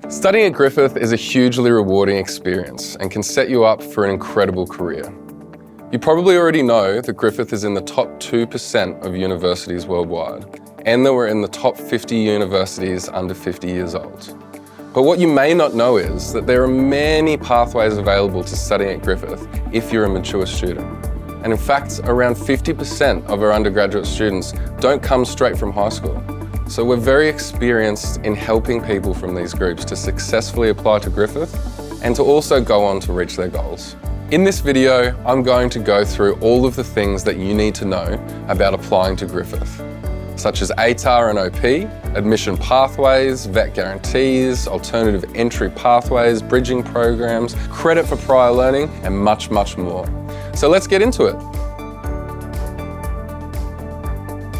Studying at Griffith is a hugely rewarding experience and can set you up for an incredible career. You probably already know that Griffith is in the top 2% of universities worldwide, and that we're in the top 50 universities under 50 years old. But what you may not know is that there are many pathways available to studying at Griffith if you're a mature student. And in fact, around 50% of our undergraduate students don't come straight from high school. So we're very experienced in helping people from these groups to successfully apply to Griffith and to also go on to reach their goals. In this video, I'm going to go through all of the things that you need to know about applying to Griffith, such as ATAR and OP, admission pathways, VET guarantees, alternative entry pathways, bridging programs, credit for prior learning, and much, much more. So let's get into it.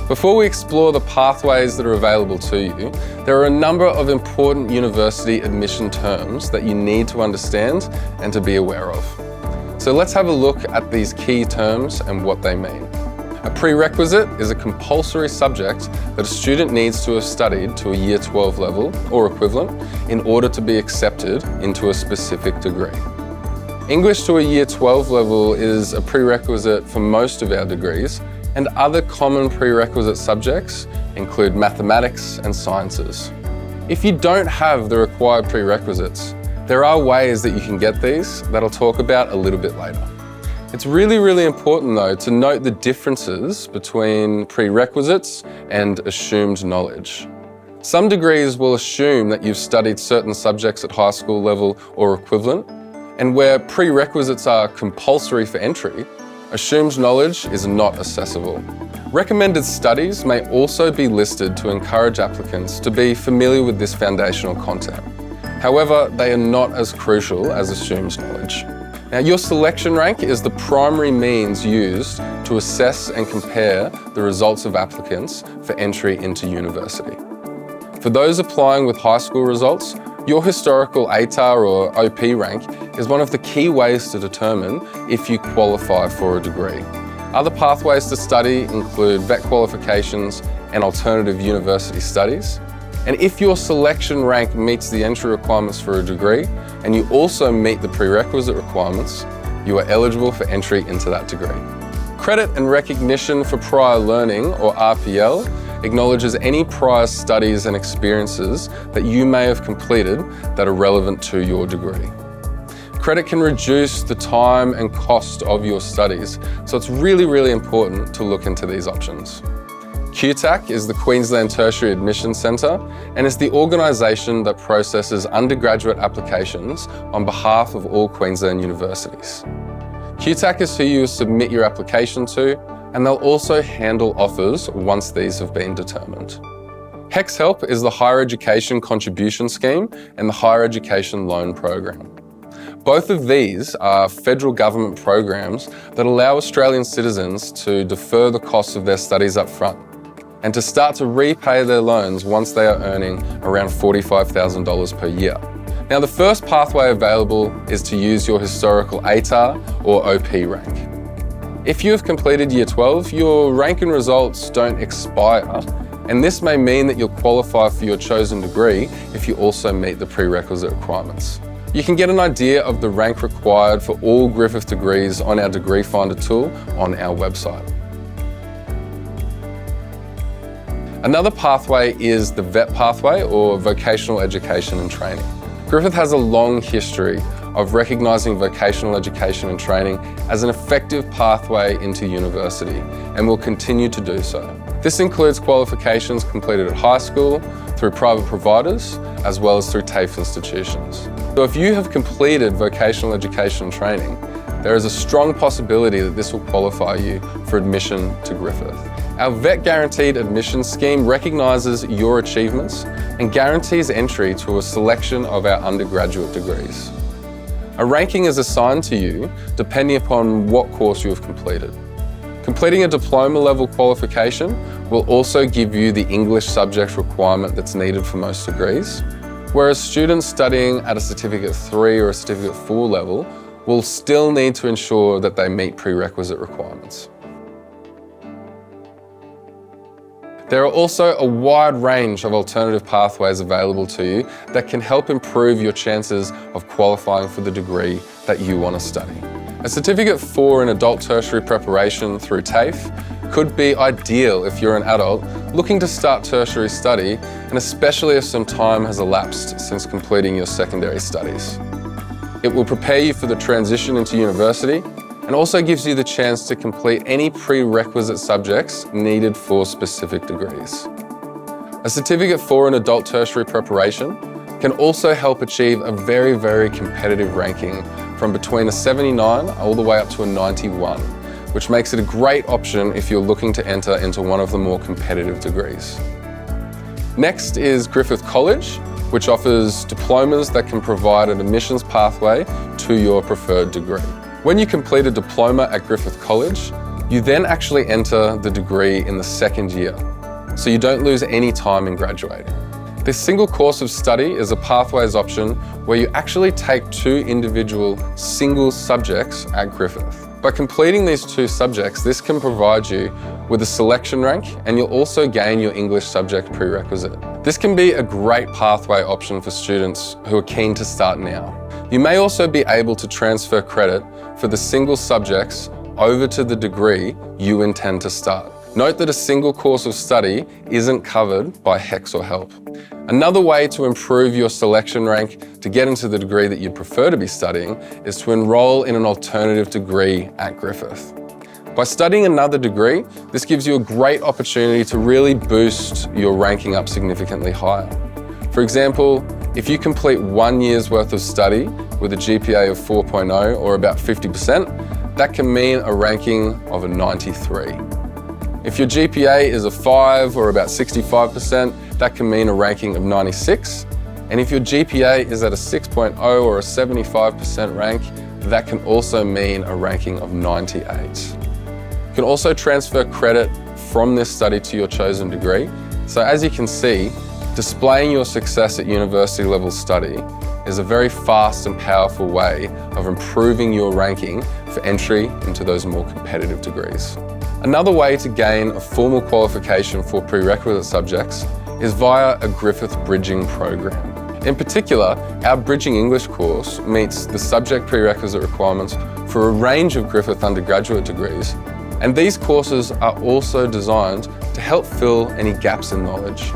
Before we explore the pathways that are available to you, there are a number of important university admission terms that you need to understand and to be aware of. So let's have a look at these key terms and what they mean. A prerequisite is a compulsory subject that a student needs to have studied to a Year 12 level or equivalent in order to be accepted into a specific degree. English to a Year 12 level is a prerequisite for most of our degrees, and other common prerequisite subjects include mathematics and sciences. If you don't have the required prerequisites, there are ways that you can get these that I'll talk about a little bit later. It's really important though to note the differences between prerequisites and assumed knowledge. Some degrees will assume that you've studied certain subjects at high school level or equivalent, and where prerequisites are compulsory for entry, assumed knowledge is not accessible. Recommended studies may also be listed to encourage applicants to be familiar with this foundational content. However, they are not as crucial as assumed knowledge. Now, your selection rank is the primary means used to assess and compare the results of applicants for entry into university. For those applying with high school results, your historical ATAR or OP rank is one of the key ways to determine if you qualify for a degree. Other pathways to study include VET qualifications and alternative university studies. And if your selection rank meets the entry requirements for a degree, and you also meet the prerequisite requirements, you are eligible for entry into that degree. Credit and recognition for prior learning, or RPL, acknowledges any prior studies and experiences that you may have completed that are relevant to your degree. Credit can reduce the time and cost of your studies, so it's really important to look into these options. QTAC is the Queensland Tertiary Admission Centre and is the organisation that processes undergraduate applications on behalf of all Queensland universities. QTAC is who you submit your application to, and they'll also handle offers once these have been determined. HECS Help is the Higher Education Contribution Scheme and the Higher Education Loan Program. Both of these are federal government programs that allow Australian citizens to defer the costs of their studies up front and to start to repay their loans once they are earning around $45,000 per year. Now, the first pathway available is to use your historical ATAR or OP rank. If you have completed Year 12, your rank and results don't expire, and this may mean that you'll qualify for your chosen degree if you also meet the prerequisite requirements. You can get an idea of the rank required for all Griffith degrees on our Degree Finder tool on our website. Another pathway is the VET pathway, or Vocational Education and Training. Griffith has a long history of recognising vocational education and training as an effective pathway into university, and will continue to do so. This includes qualifications completed at high school, through private providers, as well as through TAFE institutions. So if you have completed vocational education and training, there is a strong possibility that this will qualify you for admission to Griffith. Our VET Guaranteed Admission Scheme recognises your achievements and guarantees entry to a selection of our undergraduate degrees. A ranking is assigned to you depending upon what course you have completed. Completing a diploma level qualification will also give you the English subject requirement that's needed for most degrees, whereas students studying at a Certificate 3 or a Certificate 4 level will still need to ensure that they meet prerequisite requirements. There are also a wide range of alternative pathways available to you that can help improve your chances of qualifying for the degree that you want to study. A certificate for an adult tertiary preparation through TAFE could be ideal if you're an adult looking to start tertiary study, and especially if some time has elapsed since completing your secondary studies. It will prepare you for the transition into university and also gives you the chance to complete any prerequisite subjects needed for specific degrees. A certificate for an adult tertiary preparation can also help achieve a very, very competitive ranking from between a 79 all the way up to a 91, which makes it a great option if you're looking to enter into one of the more competitive degrees. Next is Griffith College, which offers diplomas that can provide an admissions pathway to your preferred degree. When you complete a diploma at Griffith College, you then actually enter the degree in the second year, so you don't lose any time in graduating. This single course of study is a pathways option where you actually take 2 individual single subjects at Griffith. By completing these 2 subjects, this can provide you with a selection rank, and you'll also gain your English subject prerequisite. This can be a great pathway option for students who are keen to start now. You may also be able to transfer credit for the single subjects over to the degree you intend to start. Note that a single course of study isn't covered by HECS or HELP. Another way to improve your selection rank to get into the degree that you prefer to be studying is to enroll in an alternative degree at Griffith. By studying another degree, this gives you a great opportunity to really boost your ranking up significantly higher. For example, if you complete 1 year's worth of study with a GPA of 4.0 or about 50%, that can mean a ranking of a 93. If your GPA is a 5 or about 65%, that can mean a ranking of 96. And if your GPA is at a 6.0 or a 75% rank, that can also mean a ranking of 98. You can also transfer credit from this study to your chosen degree. So as you can see, displaying your success at university level study is a very fast and powerful way of improving your ranking for entry into those more competitive degrees. Another way to gain a formal qualification for prerequisite subjects is via a Griffith bridging program. In particular, our Bridging English course meets the subject prerequisite requirements for a range of Griffith undergraduate degrees, and these courses are also designed to help fill any gaps in knowledge.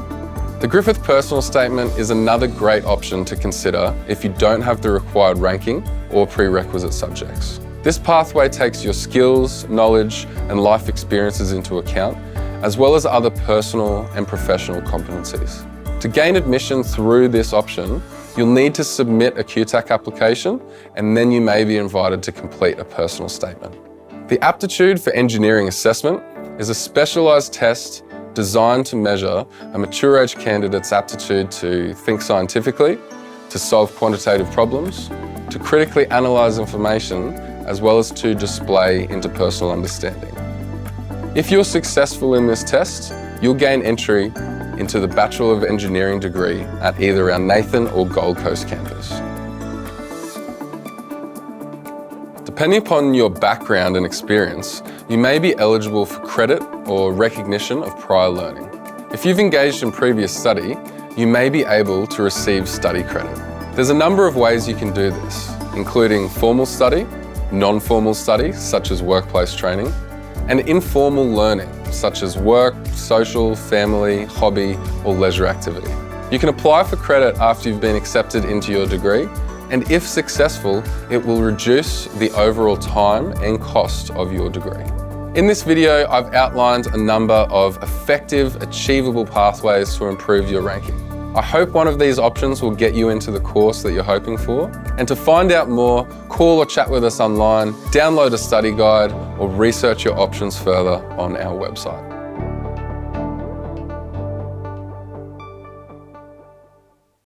The Griffith Personal Statement is another great option to consider if you don't have the required ranking or prerequisite subjects. This pathway takes your skills, knowledge, and life experiences into account, as well as other personal and professional competencies. To gain admission through this option, you'll need to submit a QTAC application, and then you may be invited to complete a personal statement. The Aptitude for Engineering Assessment is a specialised test designed to measure a mature age candidate's aptitude to think scientifically, to solve quantitative problems, to critically analyse information, as well as to display interpersonal understanding. If you're successful in this test, you'll gain entry into the Bachelor of Engineering degree at either our Nathan or Gold Coast campus. Depending upon your background and experience, you may be eligible for credit or recognition of prior learning. If you've engaged in previous study, you may be able to receive study credit. There's a number of ways you can do this, including formal study, non-formal study, such as workplace training, and informal learning, such as work, social, family, hobby, or leisure activity. You can apply for credit after you've been accepted into your degree, and if successful, it will reduce the overall time and cost of your degree. In this video, I've outlined a number of effective, achievable pathways to improve your ranking. I hope one of these options will get you into the course that you're hoping for. And to find out more, call or chat with us online, download a study guide, or research your options further on our website.